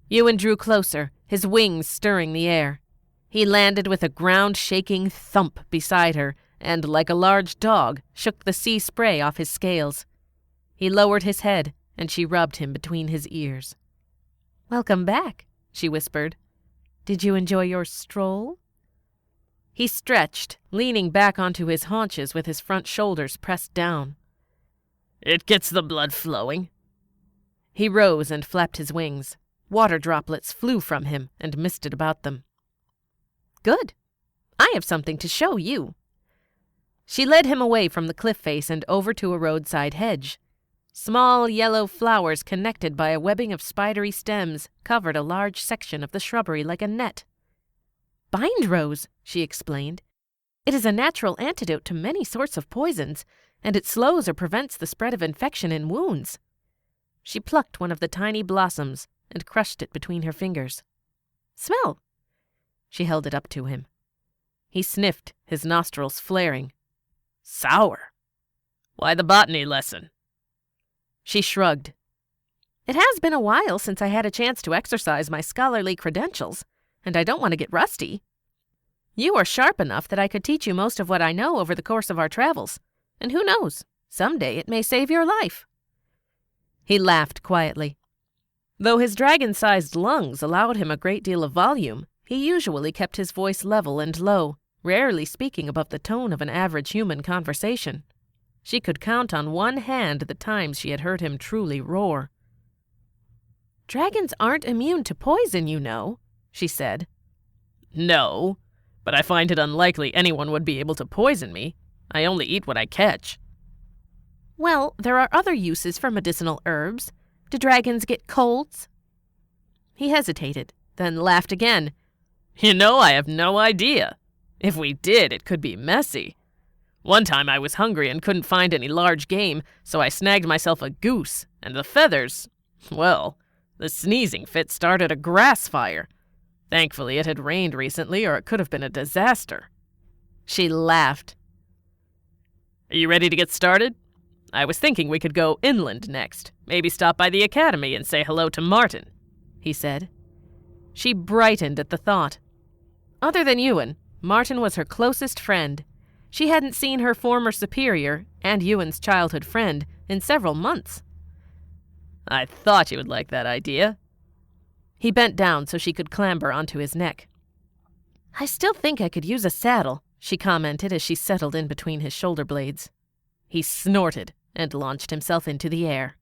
Ewan drew closer, his wings stirring the air. He landed with a ground-shaking thump beside her and, like a large dog, shook the sea spray off his scales. He lowered his head, and she rubbed him between his ears. "Welcome back," she whispered. "Did you enjoy your stroll?" He stretched, leaning back onto his haunches with his front shoulders pressed down. "It gets the blood flowing." He rose and flapped his wings. Water droplets flew from him and misted about them. "Good. I have something to show you." She led him away from the cliff face and over to a roadside hedge. Small yellow flowers connected by a webbing of spidery stems covered a large section of the shrubbery like a net. "Bind rose," she explained. "It is a natural antidote to many sorts of poisons, and it slows or prevents the spread of infection in wounds." She plucked one of the tiny blossoms and crushed it between her fingers. "Smell." She held it up to him. He sniffed, his nostrils flaring. "Sour. Why the botany lesson?" She shrugged. "It has been a while since I had a chance to exercise my scholarly credentials, and I don't want to get rusty. You are sharp enough that I could teach you most of what I know over the course of our travels, and who knows, someday it may save your life." He laughed quietly. Though his dragon-sized lungs allowed him a great deal of volume, he usually kept his voice level and low, rarely speaking above the tone of an average human conversation. She could count on one hand the times she had heard him truly roar. "Dragons aren't immune to poison, you know," she said. "No, but I find it unlikely anyone would be able to poison me. I only eat what I catch." "Well, there are other uses for medicinal herbs. Do dragons get colds?" He hesitated, then laughed again. "You know, I have no idea. If we did, it could be messy. One time I was hungry and couldn't find any large game, so I snagged myself a goose, and the feathers, well, the sneezing fit started a grass fire. Thankfully, it had rained recently, or it could have been a disaster." She laughed. "Are you ready to get started? I was thinking we could go inland next, maybe stop by the academy and say hello to Martin," he said. She brightened at the thought. Other than Ewan, Martin was her closest friend. She hadn't seen her former superior, and Ewan's childhood friend, in several months. "I thought you would like that idea." He bent down so she could clamber onto his neck. "I still think I could use a saddle," she commented as she settled in between his shoulder blades. He snorted and launched himself into the air.